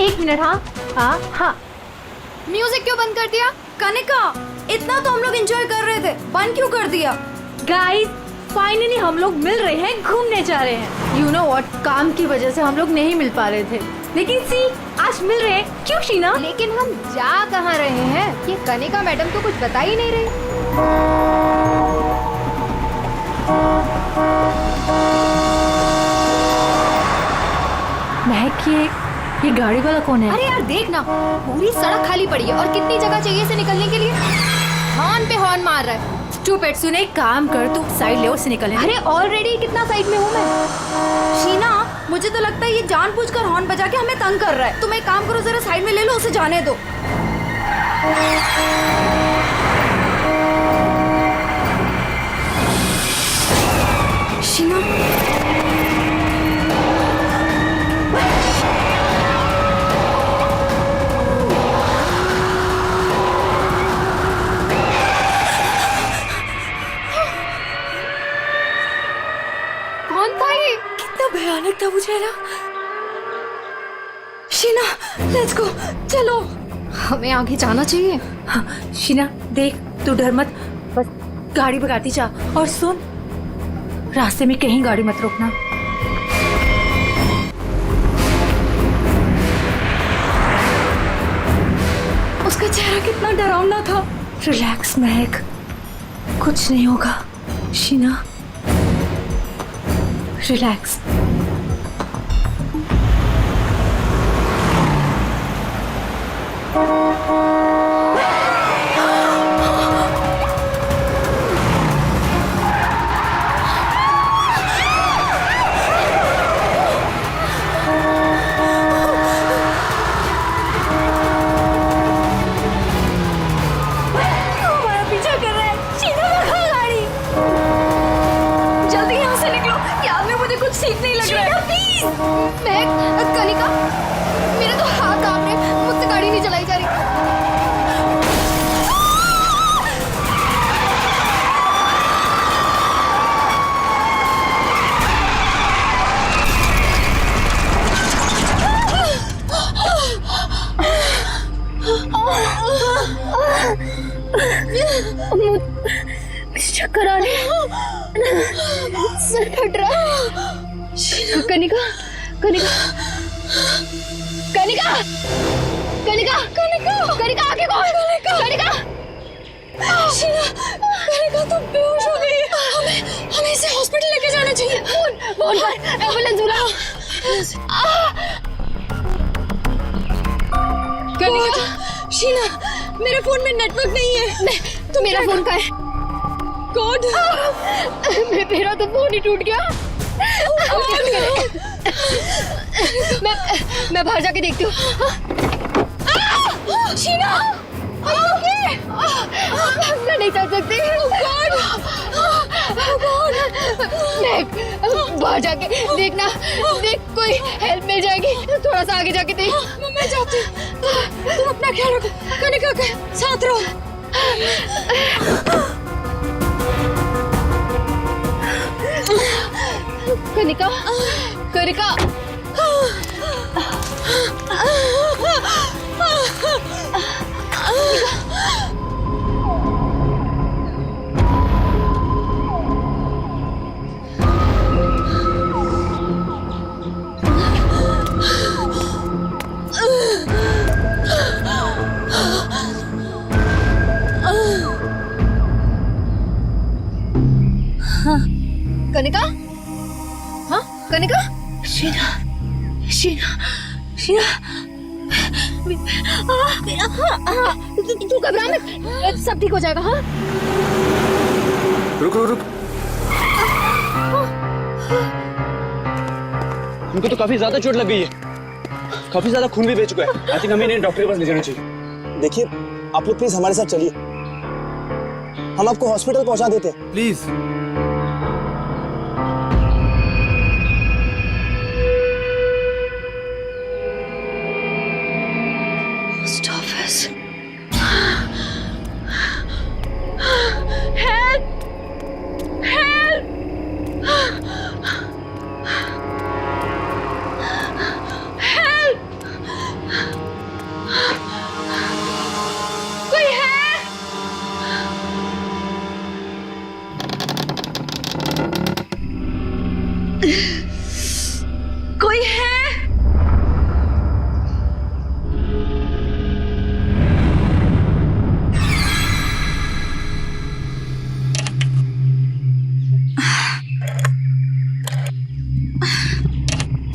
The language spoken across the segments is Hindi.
एक मिनट। हाँ हाँ हाँ। म्यूजिक क्यों बंद कर दिया? कनिका, इतना तो हम लोग एंजॉय कर रहे थे, बंद क्यों कर दिया? गाइस फाइनली हम लोग मिल रहे हैं, घूमने जा रहे हैं। यू नो व्हाट, काम की वजह से हम लोग नहीं मिल पा रहे थे, लेकिन सी आज मिल रहे हैं। क्यों शीना? लेकिन हम जा कहाँ रहे हैं? ये कनिका मैडम तो कुछ बता ही नहीं रही। महक, ये गाड़ी वाला कौन है? अरे यार देख ना, पूरी सड़क खाली पड़ी है और कितनी जगह चाहिए इसे निकलने के लिए। हॉर्न पे हॉर्न मार रहा है। स्टूपिड, सुने एक काम कर, तू साइड ले और से निकल। अरे ऑलरेडी कितना साइड में हूँ मैं। शीना, मुझे तो लगता है ये जानबूझकर हॉर्न बजा के हमें तंग कर रहा है। तुम एक काम करो, जरा साइड में ले लो, उसे जाने दो। शीना, कौन था ये? कितना भयानक था मुझे ना। शीना, लेट्स गो, चलो। हमें आगे जाना चाहिए। हाँ, शीना देख, तू डर मत, बस गाड़ी भगाती जा। और सुन, रास्ते में कहीं गाड़ी मत रोकना। उसका चेहरा कितना डरावना था। रिलैक्स महक, कुछ नहीं होगा। शीना रिलैक्स। हमारा पीछा कर रहा है। शीना, भगा गाड़ी। जल्दी यहाँ से निकलो, याद में मुझे कुछ ठीक नहीं लग रहा है। प्लीज। महक, कनिका, मेरे तो हाथ कांप रहे हैं, मुझसे गाड़ी नहीं चलाई जा रही। चक्कर आ रहे हैं, सर फट रहा है। कनिका, कनिका, कनिका, कनिका, कनिका, कनिका, आगे कौन? कनिका, शीना, कनिका तो बेहोश हो गई है। हमें इसे हॉस्पिटल लेके जाना चाहिए। फोन पर एम्बुलेंस बुलाओ। कनिका, शीना, मेरे फोन में नेटवर्क नहीं है। तो मेरा फोन का है कोड। मेरा तो फोन ही टूट गया। मैं बाहर जाके देखती हूँ। शीना, मैं नहीं चल सकती। बाहर जाके देखना, देख कोई हेल्प मिल जाएगी। थोड़ा सा आगे जाके देख। मैं जाती हूँ। तुम अपना ख्याल रखो, कनिका के साथ रहो। कनिका, कनिका, कनिका, हाँ कनिका, शीना, शीना, शीना, तू घबरा मत, सब ठीक हो जाएगा। हाँ रुक रुक रुक। इनको तो काफी ज्यादा चोट लग गई है, काफी ज्यादा खून भी बह चुका है। आई थिंक हमें इन्हें डॉक्टर के पास ले जाना चाहिए। देखिए, आप लोग प्लीज हमारे साथ चलिए, हम आपको हॉस्पिटल पहुंचा देते हैं। प्लीज।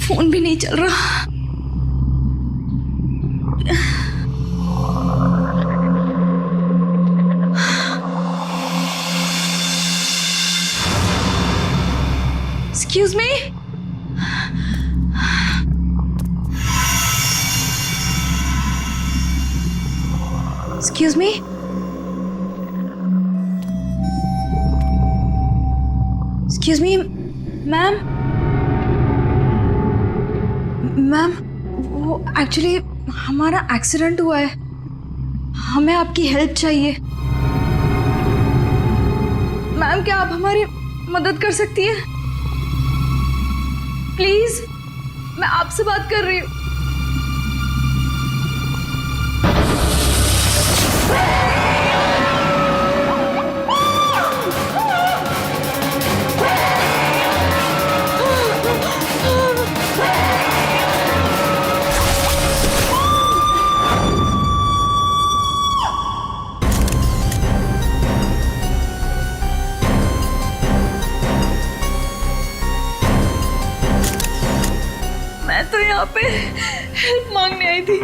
फोन भी नहीं चल रहा। Excuse me? Excuse me? Excuse me, ma'am. Ma'am, वो एक्चुअली हमारा एक्सीडेंट हुआ है, हमें आपकी हेल्प चाहिए। मैम, क्या आप हमारी मदद कर सकती हैं? प्लीज, मैं आपसे बात कर रही हूँ। मैं तो यहाँ पे हेल्प मांगने आई थी,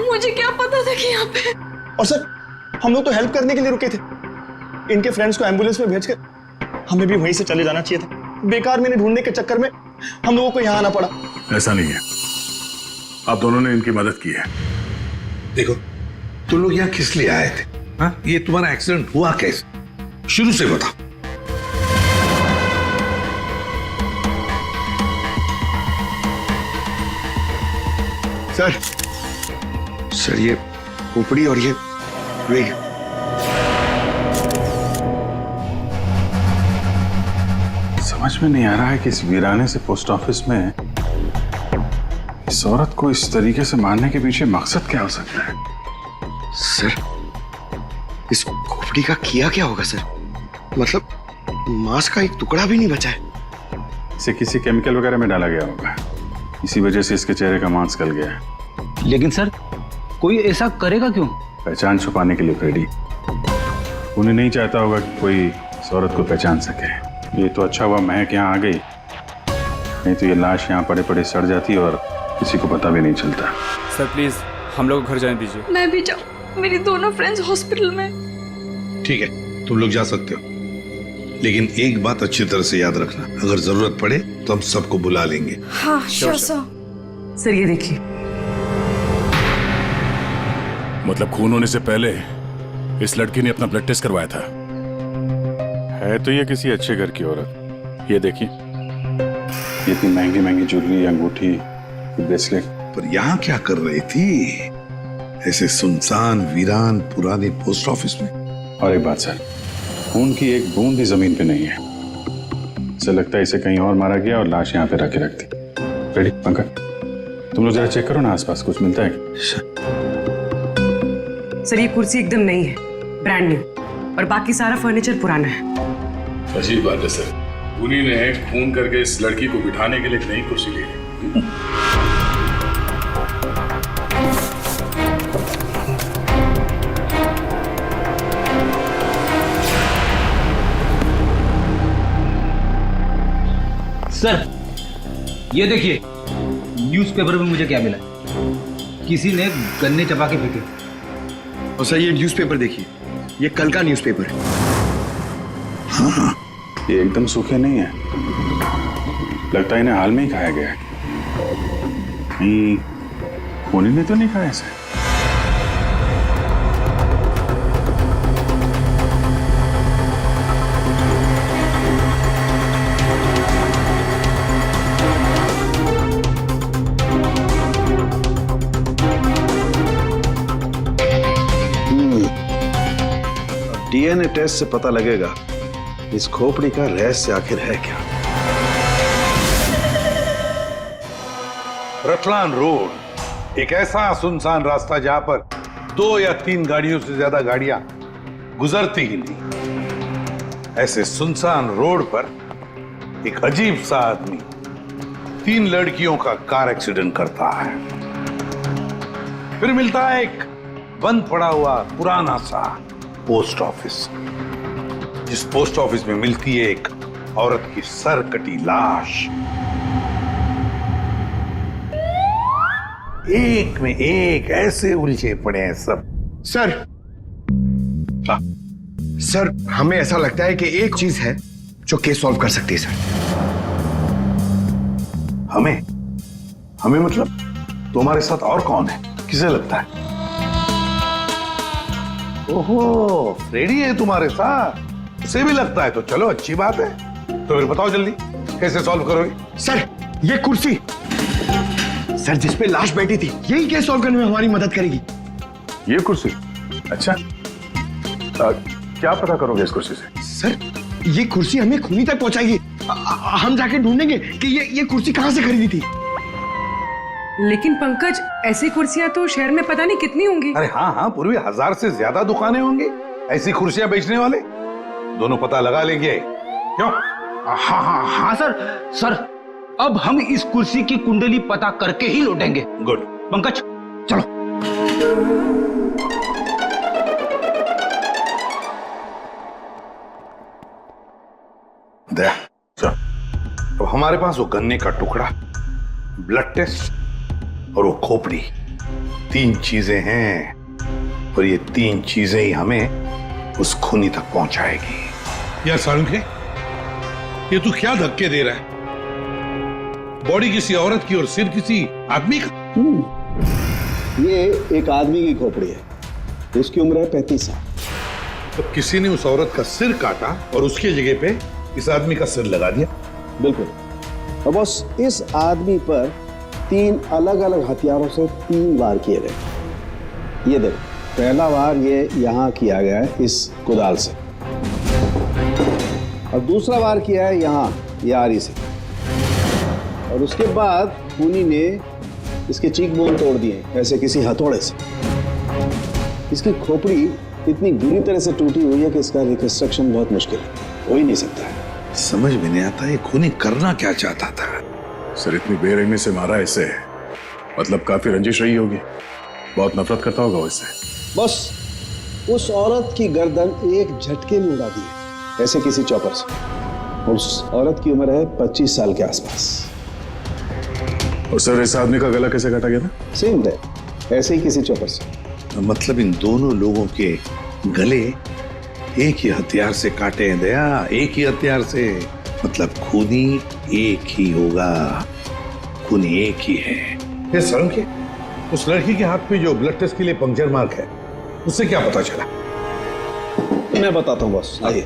मुझे क्या पता था कि यहाँ पे। और सर, हम लोग तो हेल्प करने के लिए रुके थे। इनके फ्रेंड्स को एम्बुलेंस में भेजकर हमें भी वहीं से चले जाना चाहिए था। बेकार मैंने ढूंढने के चक्कर में हम लोगों को यहाँ आना पड़ा। ऐसा नहीं है, आप दोनों ने इनकी मदद की है। देखो, तुम लोग यहाँ किस लिए आए थे? हाँ, ये तुम्हारा एक्सीडेंट हुआ कैसे? शुरू से बताओ। सर ये खोपड़ी और ये वेग। समझ में नहीं आ रहा है कि इस वीराने से पोस्ट ऑफिस में इस औरत को इस तरीके से मारने के पीछे मकसद क्या हो सकता है? सर, इस खोपड़ी का किया क्या होगा सर? मतलब मांस का एक टुकड़ा भी नहीं बचा है। इसे किसी केमिकल वगैरह में डाला गया होगा, इसी वजह से इसके चेहरे का मांस गल गया है। लेकिन सर, कोई ऐसा करेगा क्यों? पहचान छुपाने के लिए फ्रेडी। उन्हें नहीं चाहता होगा कि कोई इस औरत को पहचान सके। ये तो अच्छा हुआ महक यहाँ आ गई, नहीं तो ये लाश यहाँ पड़े पड़े सड़ जाती और किसी को पता भी नहीं चलता। सर प्लीज हम लोग घर जाने दीजिए। मैं भी जाऊँ, मेरी दोनों फ्रेंड्स हॉस्पिटल में। ठीक है, तुम लोग जा सकते हो, लेकिन एक बात अच्छी तरह से याद रखना, अगर जरूरत पड़े तो हम सबको बुला लेंगे। हाँ श्योर सर। सर ये देखिए, मतलब खून होने से पहले इस लड़की ने अपना ब्लड टेस्ट करवाया था। है तो ये किसी अच्छे घर की औरत। ये देखिए, इतनी महंगी महंगी ज्वेलरी, अंगूठी, ब्रेसलेट। पर यहाँ क्या कर रही थी ऐसे सुनसान वीरान पुराने पोस्ट ऑफिस में? और एक बात सर, खून की एक बूंद भी जमीन पे नहीं है। ऐसा लगता है इसे कहीं और मारा गया और लाश यहाँ पे रख के रखती। रेडी पंकज, तुम लोग जरा चेक करो ना आसपास कुछ मिलता है। सर ये कुर्सी एकदम नई है, ब्रांड न्यू, और बाकी सारा फर्नीचर पुराना है। अजीब बात है सर, उन्हीं ने खून करके इस लड़की को बिठाने के लिए एक नई कुर्सी ली है। सर ये देखिए, न्यूज़पेपर में मुझे क्या मिला, किसी ने गन्ने चबा के फेंके। और सर ये न्यूज़पेपर देखिए, ये कल का न्यूज़पेपर है। हाँ, ये एकदम सूखे नहीं है, लगता है इन्हें हाल में ही खाया गया है। उन्हीं ने तो नहीं खाया इसे। डीएनए टेस्ट से पता लगेगा इस खोपड़ी का रहस्य आखिर है क्या। रतलान रोड एक ऐसा सुनसान रास्ता जहां पर 2 या 3 गाड़ियों से ज्यादा गाड़ियां गुजरती ही नहीं। ऐसे सुनसान रोड पर एक अजीब सा आदमी 3 लड़कियों का कार एक्सीडेंट करता है। फिर मिलता है एक बंद पड़ा हुआ पुराना सा पोस्ट ऑफिस, जिस पोस्ट ऑफिस में मिलती है एक औरत की सर कटी लाश। एक में एक ऐसे उलझे पड़े हैं सब। सर, सर हमें ऐसा लगता है कि एक चीज है जो केस सॉल्व कर सकती है सर। हमें हमें मतलब तुम्हारे साथ और कौन है, किसे लगता है? ओहो, फ्रेडी है तुम्हारे साथ, उसे भी लगता है तो चलो अच्छी बात है। तो फिर बताओ जल्दी कैसे सॉल्व करोगे? सर ये कुर्सी सर जिसपे लाश बैठी थी, यही केस सॉल्व करने में हमारी मदद करेगी। ये कुर्सी? अच्छा, क्या पता करोगे इस कुर्सी से? सर ये कुर्सी हमें खूनी तक पहुंचाएगी। हम जाके ढूंढेंगे कि ये कुर्सी कहां से खरीदी थी। लेकिन पंकज, ऐसी कुर्सियां तो शहर में पता नहीं कितनी होंगी। अरे हाँ हाँ, पूर्वी 1000 से ज्यादा दुकानें होंगी ऐसी कुर्सियां बेचने वाले। दोनों पता लगा लेंगे। क्यों? हाँ सर अब हम इस कुर्सी की कुंडली पता करके ही लौटेंगे। गुड। पंकज चलो। दया, चलो। अब हमारे पास वो गन्ने का टुकड़ा, ब्लड टेस्ट और वो खोपड़ी, 3 चीजें हैं और ये 3 चीजें ही हमें उस खूनी तक पहुंचाएगी। यार सारुंखे, ये तू क्या धक्के दे रहा है? बॉडी किसी औरत की और सिर किसी आदमी का। ये एक आदमी की खोपड़ी है, उसकी उम्र है 35 साल। तो किसी ने उस औरत का सिर काटा और उसके जगह पे इस आदमी का सिर लगा दिया। बिल्कुल। और बस इस आदमी पर 3 अलग अलग हथियारों से 3 वार किए गए। ये देखो, पहला वार ये यहाँ किया गया है इस कुदाल से, और दूसरा वार किया है यहाँ ये आरी से, और उसके बाद खूनी ने इसके चीक बोन तोड़ दिए ऐसे किसी हथौड़े से। इसकी खोपड़ी इतनी बुरी तरह से टूटी हुई है कि इसका रिकंस्ट्रक्शन बहुत मुश्किल है, हो ही नहीं सकता है। समझ में नहीं आता ये खूनी करना क्या चाहता था। सर इतनी बेरहमी से मारा इसे, मतलब काफी रंजिश रही होगी, बहुत नफरत करता होगा वो इससे। बस उस औरत की गर्दन एक झटके में उड़ा दी है ऐसे किसी चॉपर से। उस औरत की उम्र है 25 साल के आसपास। और सर इस आदमी का गला कैसे काटा गया था? सेम डे, ऐसे ही किसी चॉपर से। मतलब इन दोनों लोगों के गले एक ही हथियार से काटे हैं दया, एक ही हथियार से। मतलब खूनी एक ही होगा, खूनी एक ही है। ये सारुंखे, उस लड़की के हाथ पे जो ब्लड टेस्ट के लिए पंक्चर मार्क है, उससे क्या पता चला? मैं बताता हूँ बॉस, आइए।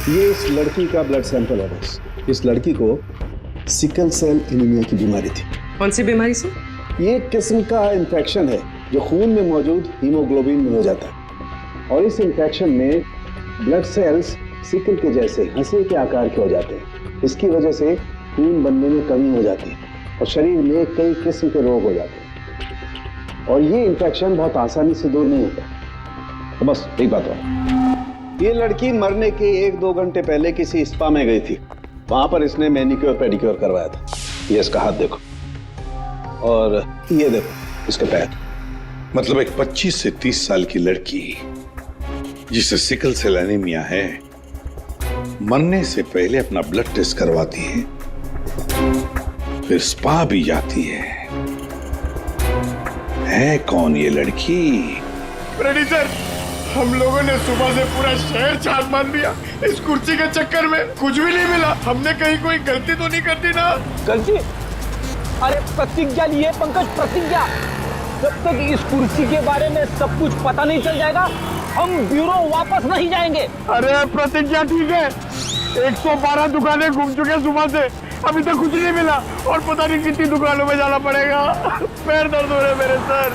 ये इस लड़की का ब्लड सैंपल है बॉस। इस लड़की को सिकल सेल एनीमिया की बीमारी थी। कौन सी बीमारी से? ये एक किस्म का इन्फेक्शन है जो खून में मौजूद हीमोग्लोबिन में हो जाता है, और इस इन्फेक्शन में ब्लड सेल्स सिकल के जैसे हंसे के आकार के हो जाते हैं। इसकी वजह से खून बनने में कमी हो जाती है और शरीर में कई किस्म के रोग हो जाते हैं, और ये इन्फेक्शन बहुत आसानी से दूर नहीं होता। तो बस एक बात और, ये लड़की मरने के 1-2 घंटे पहले किसी स्पा में गई थी। वहां पर इसने मैनिक्योर पेडिक्योर करवाया था। ये इसका हाथ देखो, और ये देखो इसके पैर। मतलब एक 25 से 30 साल की लड़की जिसे सिकल सेल एनीमिया है, मरने से पहले अपना ब्लड टेस्ट करवाती है, फिर स्पा भी जाती है कौन ये लड़की? रेडी सर, हम लोगों ने सुबह से पूरा शहर छान मान दिया। इस कुर्सी के चक्कर में कुछ भी नहीं मिला। हमने कहीं कोई गलती तो नहीं कर दी ना? गलती? अरे प्रतिज्ञा लिए पंकज, प्रतिज्ञा। जब तक इस कुर्सी के बारे में सब कुछ पता नहीं चल जाएगा, हम ब्यूरो वापस नहीं जाएंगे। अरे प्रतिज्ञा ठीक है, 112 दुकानें घूम चुके सुबह से, अभी तक कुछ नहीं मिला, और पता नहीं कितनी दुकानों में जाना पड़ेगा। पैर दर्द हो रहे मेरे सर।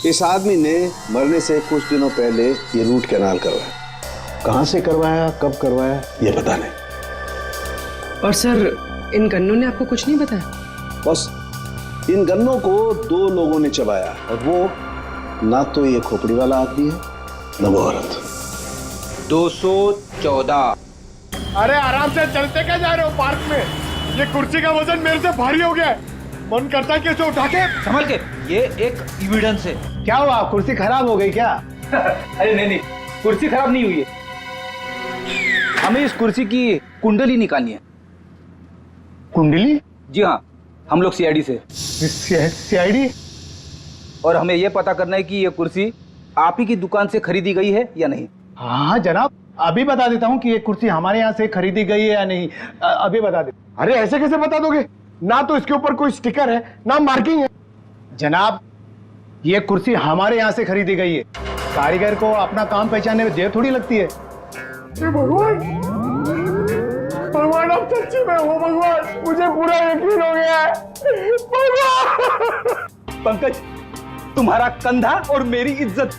इस आदमी ने मरने से कुछ दिनों पहले ये रूट कैनाल करवाया। कहां से करवाया, कब करवाया, ये पता नहीं। और सर इन गन्नों ने आपको कुछ नहीं बताया? बस इन गन्नों को 2 लोगों ने चबाया, और वो ना तो ये खोपड़ी वाला आदमी है, ना वो औरत। 214। अरे आराम से चलते क्या जा रहे हो पार्क में? ये कुर्सी का वजन मेरे से भारी हो गया है, मन करता है कि इसे उठा के संभल के, ये एक एविडेंस है। क्या हुआ, कुर्सी खराब हो गई क्या? अरे नहीं, कुर्सी खराब नहीं हुई है, हमें इस कुर्सी की कुंडली निकालनी है। कुंडली? जी हाँ, हम लोग सीआईडी से। सीआईडी? और हमें यह पता करना है कि ये कुर्सी आप ही की दुकान से खरीदी गई है या नहीं। हाँ जनाब, अभी बता देता हूँ कि ये कुर्सी हमारे यहाँ से खरीदी गई है या नहीं। अभी बता दे। अरे ऐसे कैसे बता दोगे? ना तो इसके ऊपर कोई स्टिकर है, ना मार्किंग है। जनाब, ये कुर्सी हमारे यहाँ से खरीदी गई है। कारीगर को अपना काम पहचानने में देर थोड़ी लगती है। भगवान, भगवान अब सच्ची में हो भगवान, मुझे पूरा यकीन हो गया है। भगवान! पंकज, तुम्हारा कंधा और मेरी इज्जत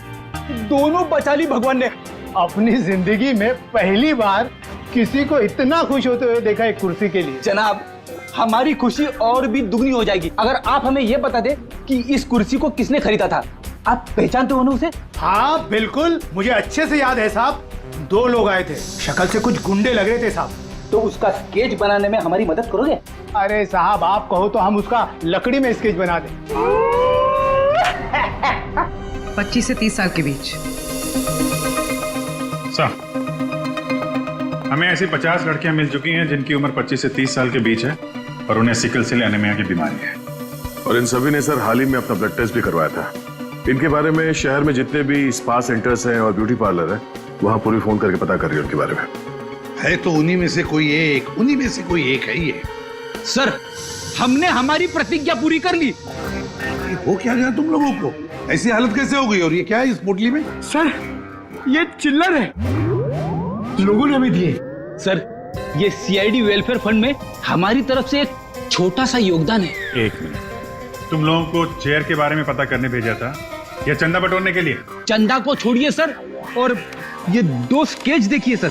दोनों बचा ली भगवान ने। अपनी जिंदगी में पहली बार किसी को इतना खुश होते हुए देखा एक कुर्सी के लिए। जनाब, हमारी खुशी और भी दुगनी हो जाएगी अगर आप हमें यह बता दे कि इस कुर्सी को किसने खरीदा था। आप पहचानते हो ना उसे? हाँ बिल्कुल, मुझे अच्छे से याद है साहब। 2 लोग आए थे, शक्ल से कुछ गुंडे लग रहे थे साहब। तो उसका स्केच बनाने में हमारी मदद करोगे? अरे साहब, आप कहो तो हम उसका लकड़ी में स्केच बना दें। 25 से 30 साल के बीच। हमें ऐसी 50 लड़कियां मिल चुकी हैं जिनकी उम्र 25 से 30 साल के बीच है और उन्हें सिकल सेल एनीमिया की बीमारी है। और इन सभी ने सर हाल ही में अपना ब्लड टेस्ट भी करवाया था। इनके बारे में शहर में जितने भी स्पा सेंटर्स हैं और ब्यूटी पार्लर है, वहां पूरी फोन करके पता कर रही है उनके बारे में। है तो उन्हीं में से कोई एक है ये। सर, हमने हमारी प्रतिज्ञा पूरी कर ली। हो क्या गया तुम लोगों को? ऐसी हालत कैसे हो गई? और ये क्या है इस पोटली में? सर, ये चिल्लर है, लोगों ने हमें दिए। सर, ये सीआईडी वेलफेयर फंड में हमारी तरफ से एक छोटा सा योगदान है। 1 मिनट, तुम लोगों को चेयर के बारे में पता करने भेजा था या चंदा बटोरने के लिए? चंदा को छोड़िए सर, और ये 2 स्केच देखिए सर।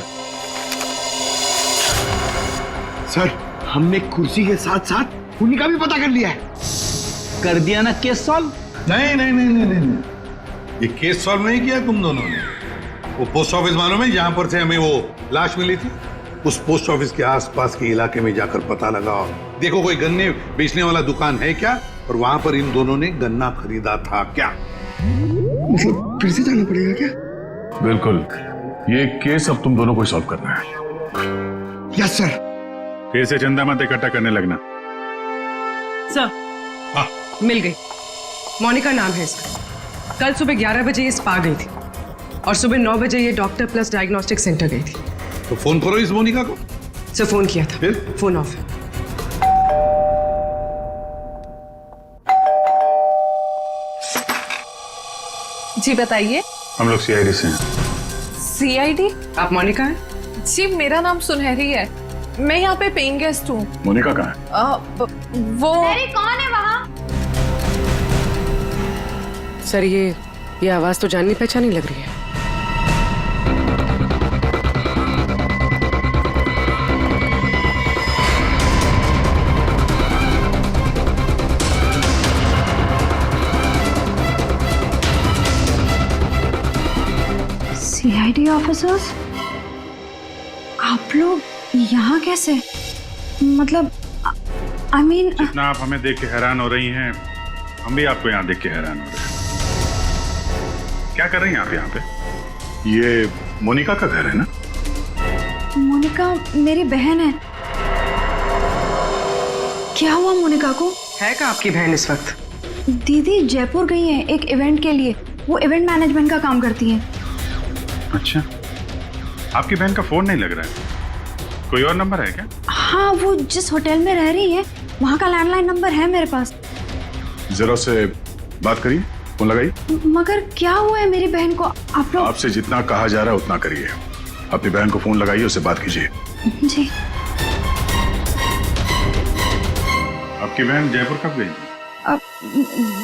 सर, हमने कुर्सी के साथ साथ उन्हीं का भी पता कर लिया है। कर दिया ना केस सॉल्व? नहीं, ये केस सॉल्व नहीं किया तुम दोनों ने। वो पोस्ट ऑफिस मालूम है जहां पर से हमें वो लाश मिली थी? उस पोस्ट ऑफिस के आसपास के इलाके में जाकर पता लगाओ, देखो कोई गन्ने बेचने वाला दुकान है क्या, और वहां पर इन दोनों ने गन्ना खरीदा था क्या। मतलब फिर से जाना पड़ेगा क्या? बिल्कुल, ये केस अब तुम दोनों को सॉल्व करना है। Yes sir. फिर से चंदा मत इकट्ठा करने लगना। सर, मिल गई। मोनिका नाम है इसका। कल सुबह 11 बजे ये स्पा गई थी और सुबह 9 बजे ये डॉक्टर प्लस डायग्नोस्टिक सेंटर गई थी। तो फोन करो इस मोनिका को। सर, फोन किया था, फिर? फोन ऑफ है। जी बताइए। हम लोग सीआईडी से हैं। सीआईडी? आप मोनिका हैं? जी, मेरा नाम सुनहरी है, मैं यहाँ पे पेइंग गेस्ट हूँ। मोनिका कहाँ है? वो कौन है वहाँ? सर, ये आवाज तो जाननी पहचानी लग रही है। सीआईडी ऑफिसर्स, आप लोग यहाँ कैसे? मतलब आई मीन, जितना आप हमें देख के हैरान हो रही हैं, हम भी आपको यहाँ देख के हैरान हो रहे हैं। क्या कर रही हैं आप यहाँ पे? ये मोनिका का घर है ना? मोनिका मेरी बहन है। क्या हुआ मोनिका को? है क्या आपकी बहन इस वक्त? दीदी जयपुर गई हैं एक इवेंट के लिए, वो इवेंट मैनेजमेंट का काम करती हैं। अच्छा, आपकी बहन का फोन नहीं लग रहा है, कोई और नंबर है क्या? हाँ, वो जिस होटल में रह रही है वहाँ का लैंडलाइन नंबर है मेरे पास। जरा से बात करिए, फोन लगाइए। मगर क्या हुआ है मेरी बहन को? आप लोग आपसे जितना कहा जा रहा है उतना करिए। अपनी बहन को फोन लगाइए, उससे बात कीजिए। जी। आपकी बहन जयपुर कब गई? अब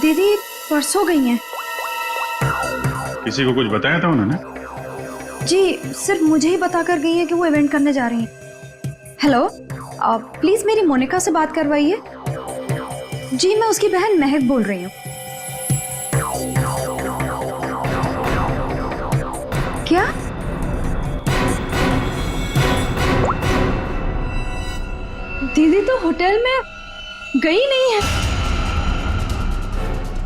दीदी परसों गई हैं। किसी को कुछ बताया था उन्होंने? जी, सिर्फ मुझे ही बता कर गई है कि वो इवेंट करने जा रही हैं। हेलो, प्लीज मेरी मोनिका से बात करवाइए। जी, मैं उसकी बहन महक बोल रही हूँ। क्या? दीदी तो होटल में गई नहीं है।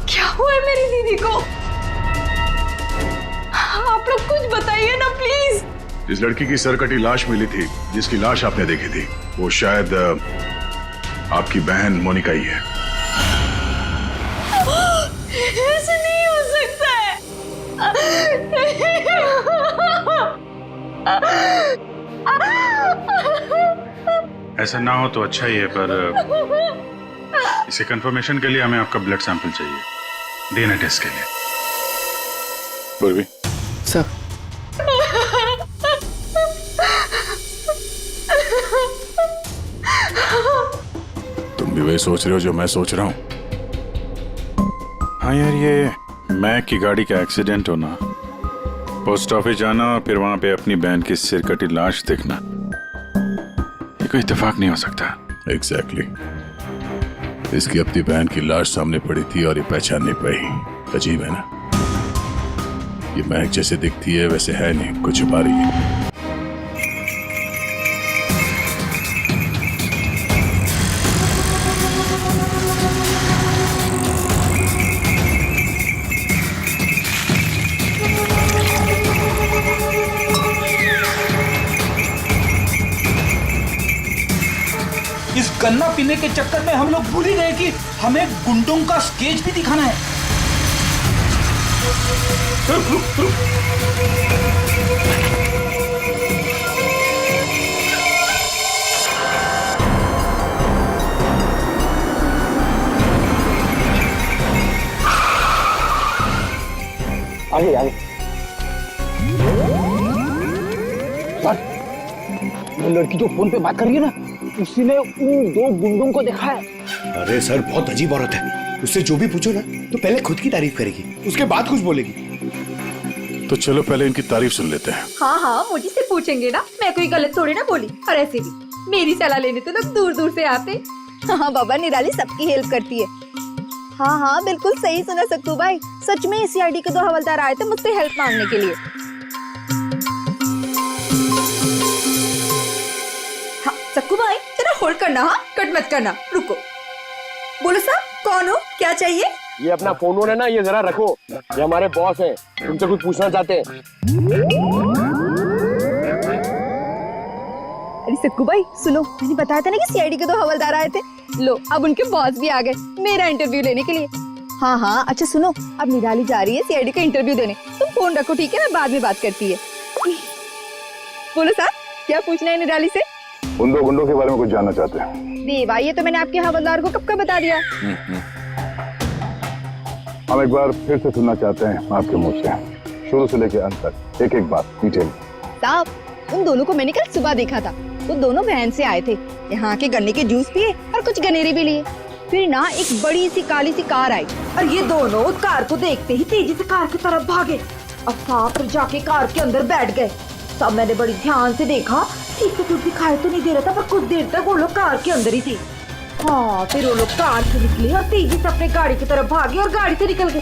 क्या हुआ है मेरी दीदी को? आप लोग कुछ बताइए इस लड़की की सरकटी लाश मिली थी, जिसकी लाश आपने देखी थी, वो शायद आपकी बहन मोनिका ही है। ऐसा नहीं हो सकता है। ऐसा ना हो तो अच्छा ही है, पर इसे कंफर्मेशन के लिए हमें आपका ब्लड सैंपल चाहिए, डीएनए टेस्ट के लिए। पूर्वी सर, तुम भी वही सोच रहे हो जो मैं सोच रहा हूँ? हाँ यार, ये मैक की गाड़ी का एक्सीडेंट होना, पोस्ट ऑफिस जाना और फिर वहां पे अपनी बहन की सिरकटी लाश देखना, ये कोई इत्तेफाक नहीं हो सकता। एग्जैक्टली। इसकी अपनी बहन की लाश सामने पड़ी थी और ये पहचान नहीं पाई। अजीब है ना? ये महक जैसे दिखती है वैसे है नहीं, कुछ छुपा रही है। इस गन्ना पीने के चक्कर में हम लोग भूल ही गए कि हमें गुंडों का स्केच भी दिखाना है। रुक रुक रुक। आगे आगे। सर, लड़की जो फोन पे बात कर रही है ना, उसी ने उन दो गुंडों को देखा है। अरे सर, बहुत अजीब औरत है। उससे जो भी पूछो ना तो पहले खुद की तारीफ करेगी, उसके बाद कुछ बोलेगी। तो चलो पहले इनकी तारीफ सुन लेते हैं। हाँ हाँ, मुझे से पूछेंगे ना, मैं कोई गलत थोड़ी ना बोली। और ऐसे भी मेरी सलाह लेने तो लोग दूर दूर से आते। हाँ बाबा, निराली सबकी हेल्प करती है। हाँ हाँ, बिल्कुल सही सुना सक्कू भाई। सच में सीआईडी के 2 हवलदार आए थे मुझसे हेल्प मांगने के लिए। हाँ सक्कू भाई, जरा होल्ड करना, हाँ कट मत करना, रुको। बोलो साहब, कौन हो, क्या चाहिए? ये अपना फोन है ना, ये जरा रखो, ये हमारे बॉस हैं, तुमसे कुछ पूछना चाहते हैं। अरे सक्कू भाई सुनो, मैंने बताया था ना कि सीआईडी के 2 हवलदार आए थे। लो, अब उनके बॉस भी आ गए मेरा इंटरव्यू लेने के लिए। हाँ हाँ, अच्छा सुनो, अब निराली जा रही है सीआईडी का इंटरव्यू देने। तुम फोन रखो, ठीक है? मैं बाद में बात करती है। बोलो साहब, क्या पूछना है निराली से? उन 2 गुंडों के बारे में कुछ जानना चाहते हैं। देवा, ये तो मैंने आपके हवलदार को कब का बता दिया। हम एक बार फिर से सुनना चाहते हैं आपके मुंह से, शुरू से लेकर अंत तक, एक एक बात डिटेल। साहब, उन दोनों को मैंने कल सुबह देखा था। वो दोनों बहन से आए थे, यहाँ के गन्ने के जूस पिए और कुछ गनेरे भी लिए। फिर ना एक बड़ी सी काली सी कार आई और ये दोनों उस कार को देखते ही तेजी से कार की तरफ भागे और साफ जाके कार के अंदर बैठ गए। तब मैंने बड़ी ध्यान से देखा, ठीक से कुछ दिखाई तो नहीं दे रहा था, पर कुछ देर तक वो लोग कार के अंदर ही थे। हाँ, फिर वो लोग कार से निकले और तेजी से अपने गाड़ी की तरफ भागे और गाड़ी से निकल गए।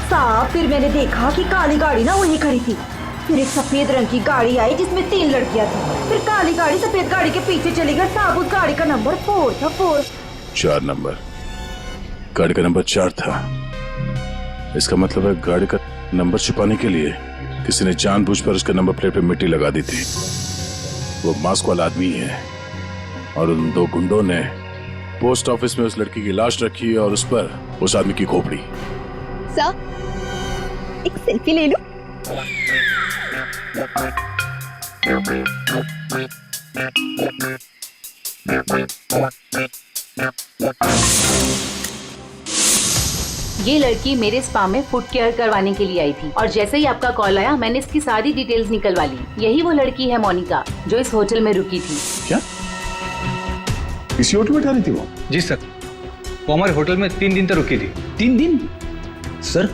साहब, फिर मैंने देखा कि काली गाड़ी ना वहीं खड़ी थी। फिर एक सफेद रंग की गाड़ी आई जिसमें 3 लड़कियां थी। फिर काली गाड़ी सफेद गाड़ी के पीछे चली गई। साहब, उस गाड़ी का नंबर 4 था। 4 नंबर, गाड़ी का नंबर 4 था। इसका मतलब है गाड़ी का नंबर छुपाने के लिए किसी ने जानबूझकर उसके नंबर प्लेट पे मिट्टी लगा दी थी। वो मास्क वाला आदमी है और उन 2 गुंडों ने पोस्ट ऑफिस में उस लड़की की लाश रखी और उस पर उस आदमी की खोपड़ी। सर, एक सेल्फी ले लो। ये लड़की मेरे स्पा में फुट केयर करवाने के लिए आई थी और जैसे ही आपका कॉल आया मैंने इसकी सारी डिटेल्स निकलवा ली। यही वो लड़की है मोनिका जो इस होटल में रुकी थी। क्या इसी होटल में ठहरी थी वो? जी सर, वो हमारे होटल में 3 दिन तक रुकी थी। 3 दिन? सर,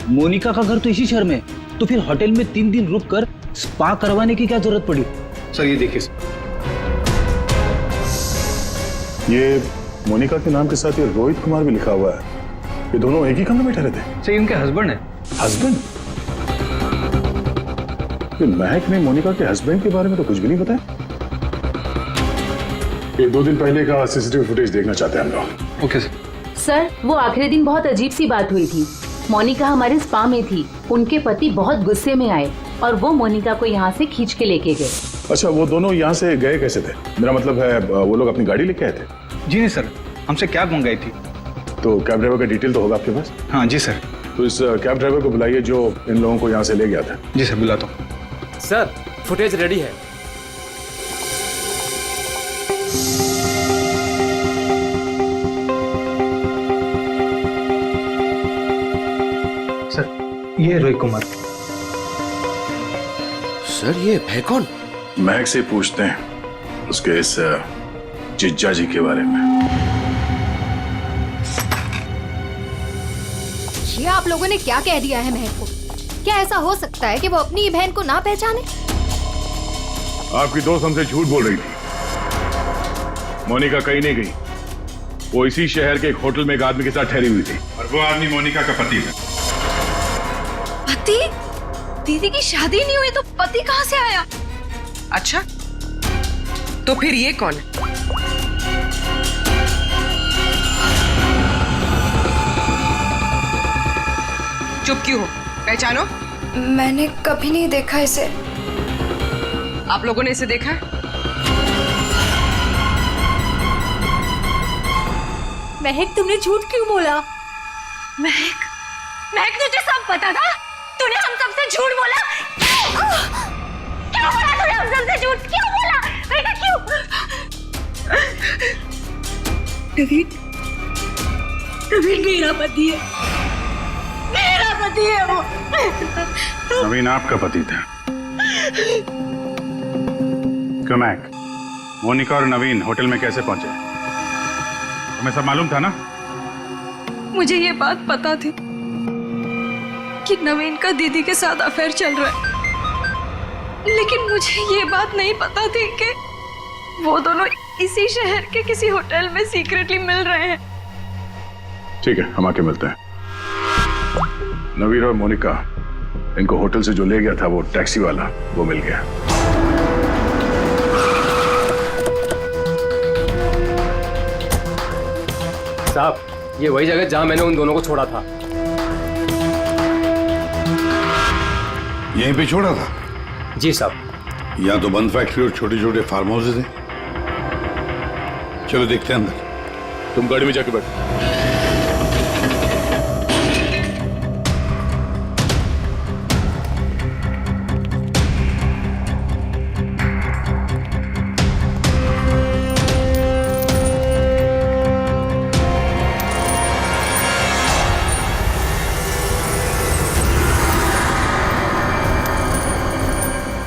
मोनिका का घर तो इसी शहर में, तो फिर होटल में 3 दिन रुककर स्पा करवाने की क्या जरूरत पड़ी? सर ये देखिए सर, ये मोनिका के नाम के साथ ये रोहित कुमार भी लिखा हुआ है। ये दोनों एक ही कमरे में ठहरे थे? सर इनके हस्बैंड है। हस्बैंड? ये महक ने मोनिका के हस्बैंड के बारे में तो कुछ भी नहीं बताया। ये 2 दिन पहले का सीसीटीवी फुटेज देखना चाहते हैं हम लोग। Okay sir. सर, वो आखिरी दिन बहुत अजीब सी बात हुई थी। मोनिका हमारे स्पा में थी, उनके पति बहुत गुस्से में आए और वो मोनिका को यहाँ से खींच के लेके गए। अच्छा, वो दोनों यहाँ से गए कैसे थे? मेरा मतलब है वो लोग अपनी गाड़ी लेके आए थे? जी नहीं सर, हमसे कैब मंगाई थी। तो कैब ड्राइवर का डिटेल तो होगा आपके पास? हाँ जी सर। तो इस कैब ड्राइवर को बुलाइए जो इन लोगों को यहाँ से ले गया था। जी सर, बुलाता हूँ। सर, फुटेज रेडी है। सर, ये रोहित कुमार। सर, ये है कौन? महक से पूछते हैं उसके इस जिज्जा जी के बारे में। ये आप लोगों ने क्या कह दिया है महक को? क्या ऐसा हो सकता है कि वो अपनी बहन को ना पहचाने? आपकी दोस्त हमसे झूठ बोल रही थी। मोनिका कहीं नहीं गई, वो इसी शहर के एक होटल में एक आदमी के साथ ठहरी हुई थी। और वो आदमी मोनिका का पति था। पति? दीदी की शादी नहीं हुई तो पति कहाँ से आया? अच्छा, तो फिर ये कौन है? चुप क्यों हो? पहचानो। मैंने कभी नहीं देखा इसे। आप लोगों ने इसे देखा है? महक, तुमने झूठ क्यों बोला? महक, महक तुझे सब पता था? तूने हम सबसे झूठ बोला? क्यों बोला तूने हम सबसे झूठ? क्यों बोला? बेटा क्यों? नवीन, नवीन मेरा पति है, मेरा पति है वो। नवीन आपका पति था? क्यों महक, मोनिका और नवीन होटल में कैसे पहुंचे? तुम्हें सब मालूम था ना? मुझे ये बात पता थी कि नवीन का दीदी के साथ अफेयर चल रहा है, लेकिन मुझे ये बात नहीं पता थी कि वो दोनों इसी शहर के किसी होटल में सीक्रेटली मिल रहे हैं। ठीक है, हम आके मिलते हैं। नवीन और मोनिका, इनको होटल से जो ले गया था वो टैक्सी वाला, वो मिल गया। साहब, ये वही जगह जहां मैंने उन दोनों को छोड़ा था। यहीं पे छोड़ा था? जी साहब। यहाँ तो बंद फैक्ट्री और छोटे छोटे फार्म हाउसेज हैं। चलो देखते हैं अंदर। तुम गाड़ी में जाके बैठो।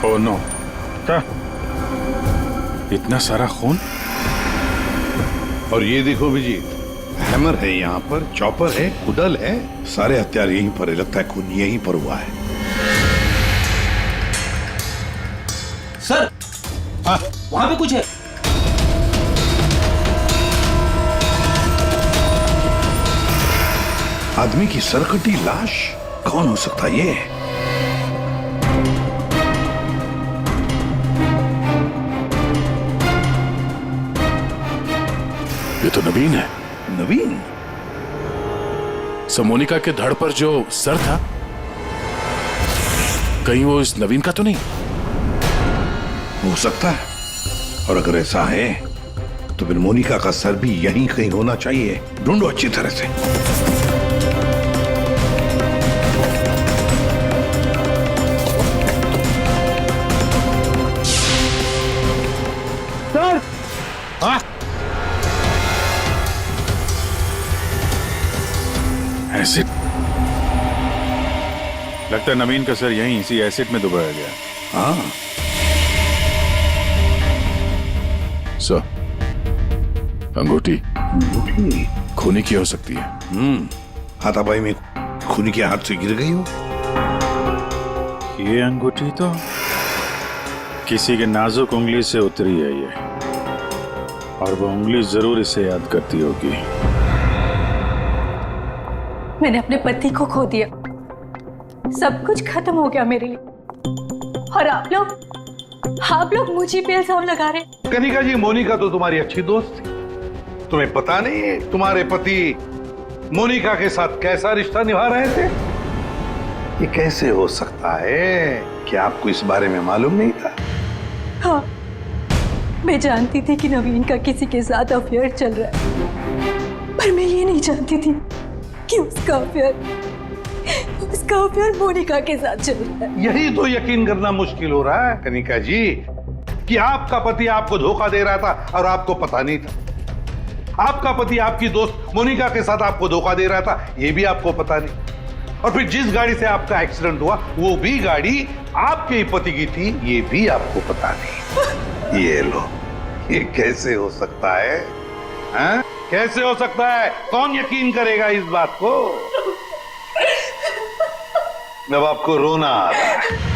ओह नो, क्या इतना सारा खून? और ये देखो विजीत, हैमर है यहाँ पर, चॉपर है, कुडल है, सारे हथियार यहीं पर है। लगता है खून यहीं पर हुआ है। सर, वहां पे कुछ है। आदमी की सरकटी लाश? कौन हो सकता है ये? ये तो नवीन है। नवीन? मोनिका के धड़ पर जो सर था, कहीं वो इस नवीन का तो नहीं? हो सकता है, और अगर ऐसा है तो फिर मोनिका का सर भी यहीं कहीं होना चाहिए। ढूंढो अच्छी तरह से। Sir, acid? लगता है नवीन का सर यहीं इसी एसिड में डुबाया गया। हाँ। सर, अंगूठी खूनी की हो सकती है। हाथापाई में खूनी के हाथ से गिर गई हो। ये अंगूठी तो किसी के नाजुक उंगली से उतरी है ये, और वो उंगली जरूर इसे याद करती होगी। मैंने अपने पति को खो दिया, सब कुछ खत्म हो गया मेरे लिए, और आप लोग मुझे पे इल्जाम लगा रहे। कनिका जी, मोनिका तो तुम्हारी अच्छी दोस्त थी। तुम्हें पता नहीं है तुम्हारे पति मोनिका के साथ कैसा रिश्ता निभा रहे थे? ये कैसे हो सकता है? क्या आपको इस बारे में मालूम नहीं था? हाँ, मैं जानती थी कि नवीन का किसी के साथ अफेयर चल रहा है, पर मैं ये नहीं जानती थी कि उसका अफेयर मोनिका के साथ चल रहा है। यही तो यकीन करना मुश्किल हो रहा है कनिका जी, कि आपका पति आपको धोखा दे रहा था और आपको पता नहीं था। आपका पति आपकी दोस्त मोनिका के साथ आपको धोखा दे रहा था, ये भी आपको पता नहीं। और फिर जिस गाड़ी से आपका एक्सीडेंट हुआ वो भी गाड़ी आपके ही पति की थी, ये भी आपको पता नहीं। ये लो, ये कैसे हो सकता है? हाँ? कैसे हो सकता है? कौन यकीन करेगा इस बात को? जब आपको रोना आ रहा है।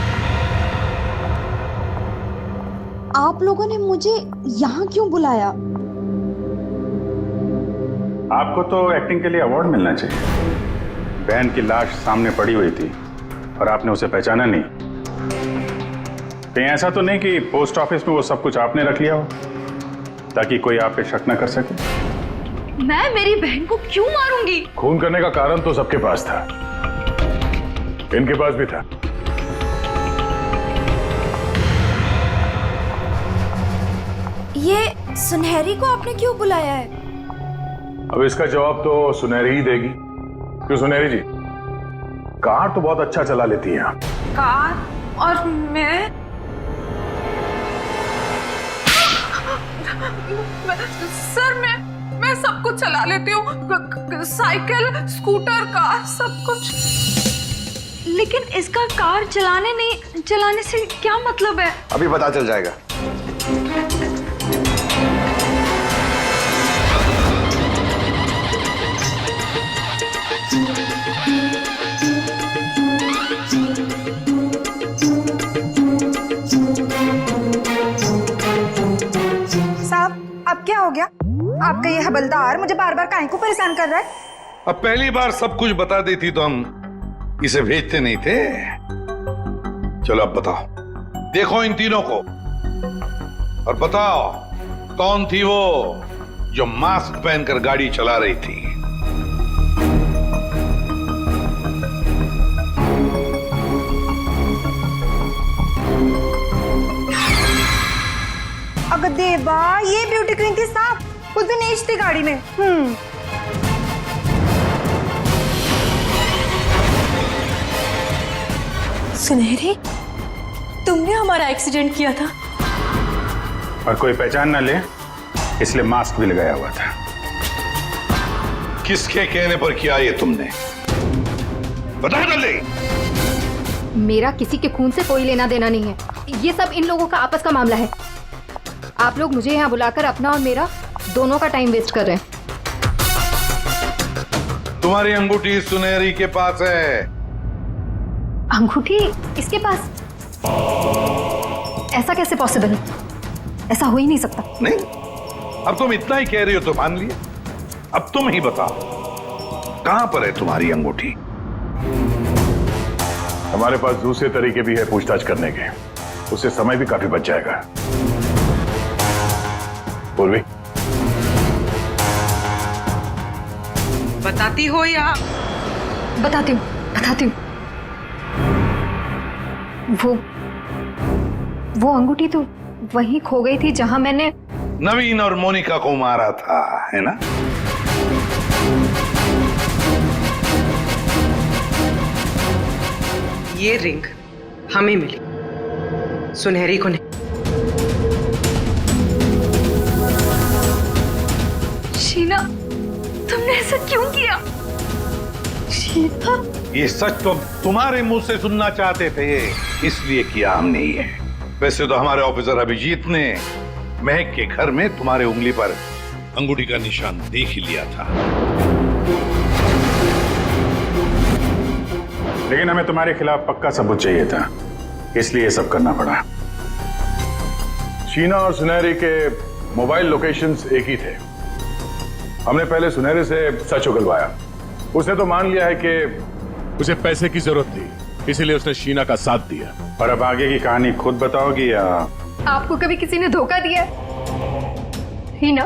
आप लोगों ने मुझे यहाँ क्यों बुलाया? आपको तो एक्टिंग के लिए अवार्ड मिलना चाहिए। बहन की लाश सामने पड़ी हुई थी और आपने उसे पहचाना नहीं। कहीं ऐसा तो नहीं कि पोस्ट ऑफिस में वो सब कुछ आपने रख लिया हो ताकि कोई आप पे शक न कर सके? मैं मेरी बहन को क्यों मारूंगी? खून करने का कारण तो सबके पास था, इनके पास भी था। ये सुनहरी को आपने क्यों बुलाया है? अब इसका जवाब तो सुनहरी ही देगी। क्यों सुनहरी जी, कार तो बहुत अच्छा चला लेती हैं आप। कार? और मैं सर मैं सब कुछ चला लेती हूँ, साइकिल, स्कूटर, कार, सब कुछ। लेकिन इसका कार चलाने से क्या मतलब है? अभी पता चल जाएगा। साहब, अब क्या हो गया? आपका ये हवलदार मुझे बार बार काहे को परेशान कर रहा है? अब पहली बार सब कुछ बता देती तो हम इसे भेजते नहीं थे। चलो अब बताओ, देखो इन तीनों को और बताओ कौन थी वो जो मास्क पहनकर गाड़ी चला रही थी? अगर देवा, ये ब्यूटी क्वीन थी साहब, उस दिन एज थी गाड़ी में। सुनहरी, तुमने हमारा एक्सीडेंट किया था और कोई पहचान न ले इसलिए मास्क भी लगाया हुआ था। किसके कहने पर किया ये तुमने? बता जल्दी। मेरा किसी के खून से कोई लेना देना नहीं है, ये सब इन लोगों का आपस का मामला है। आप लोग मुझे यहाँ बुलाकर अपना और मेरा दोनों का टाइम वेस्ट कर रहे हैं। तुम्हारी अंगूठी सुनहरी के पास है। अंगूठी इसके पास? ऐसा कैसे पॉसिबल है? ऐसा हो ही नहीं सकता। नहीं, अब तुम इतना ही कह रही हो तो मान लिया। अब तुम ही बताओ, कहां पर है तुम्हारी अंगूठी? हमारे पास दूसरे तरीके भी है पूछताछ करने के, उससे समय भी काफी बच जाएगा। पूर्वी, बताती हो या? बताती हूँ। वो अंगूठी तो वहीं खो गई थी जहां मैंने नवीन और मोनिका को मारा था, है ना? ये रिंग हमें मिली, सुनहरी को नहीं। शीना, तुमने ऐसा क्यों किया? शीना, ये सच तो तुम्हारे मुंह से सुनना चाहते थे, इसलिए किया हमने ये। वैसे तो हमारे ऑफिसर अभिजीत ने महक के घर में तुम्हारे उंगली पर अंगूठी का निशान देख ही लिया था। लेकिन हमें तुम्हारे खिलाफ पक्का सबूत चाहिए था, इसलिए ये सब करना पड़ा। शीना और सुनहरी के मोबाइल लोकेशंस एक ही थे। हमने पहले सुनहरी से सच उगलवाया, उसने तो मान लिया है कि उसे पैसे की जरूरत थी, इसीलिए उसने शीना का साथ दिया। और अब आगे की कहानी खुद बताओगी या? आपको कभी किसी ने धोखा दिया ही ना,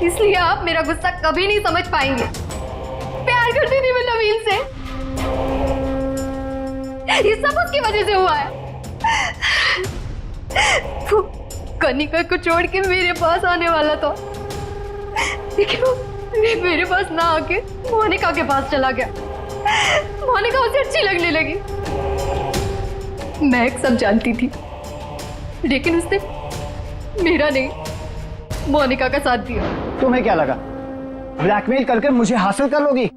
इसलिए आप मेरा गुस्सा कभी नहीं समझ पाएंगे। प्यार करती थी मैं नवीन से। ये सब उसकी वजह से हुआ है। वो कनिका को छोड़ के मेरे पास आने वाला था, लेकिन वो मेरे पास ना आके मोनिका के पास चला गया। मोनिका उसे अच्छी लगने लगी। मैं सब जानती थी, लेकिन उसने मेरा नहीं, मोनिका का साथ दिया। तुम्हें क्या लगा ब्लैकमेल करके मुझे हासिल कर लोगी?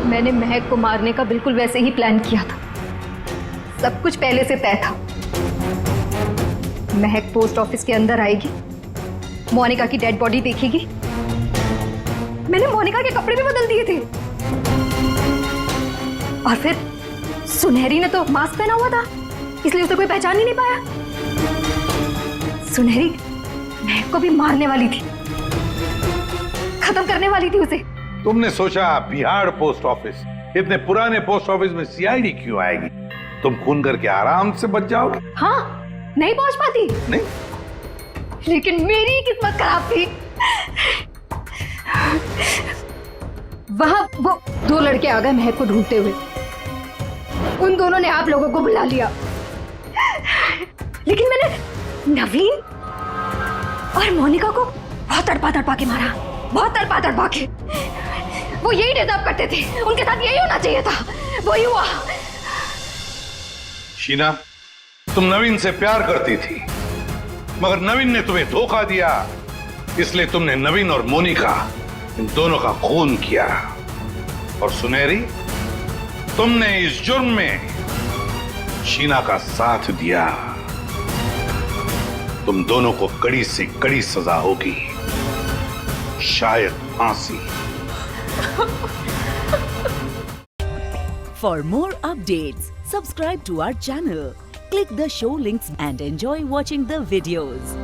मैंने महक को मारने का बिल्कुल वैसे ही प्लान किया था। सब कुछ पहले से तय था। महक पोस्ट ऑफिस के अंदर आएगी, मोनिका की डेड बॉडी देखेगी। मैंने मोनिका के कपड़े भी बदल दिए थे, और फिर सुनहरी ने तो मास्क पहना हुआ था, इसलिए उसे कोई पहचान ही नहीं पाया। सुनहरी महक को भी मारने वाली थी, खत्म करने वाली थी उसे। तुमने सोचा बिहार पोस्ट ऑफिस, इतने पुराने पोस्ट ऑफिस में सीआईडी क्यों आएगी? तुम खून करके आराम से बच जाओगे। हाँ, नहीं पहुंच पाती। नहीं, लेकिन मेरी किस्मत खराब थी। वहां वो दो लड़के आ गए महक को ढूंढते हुए। उन दोनों ने आप लोगों को बुला लिया, लेकिन मैंने नवीन और मोनिका को बहुत तड़पा के मारा, बहुत तड़पा के। वो यही डिजर्व करते थे, उनके साथ यही होना चाहिए था, वही हुआ। शीना, तुम नवीन से प्यार करती थी, मगर नवीन ने तुम्हें धोखा दिया, इसलिए तुमने नवीन और मोनिका इन दोनों का खून किया। और सुनहरी, तुमने इस जुर्म में शीना का साथ दिया। तुम दोनों को कड़ी से कड़ी सजा होगी, शायद फांसी। For more updates, subscribe to our channel, click the show links and enjoy watching the videos.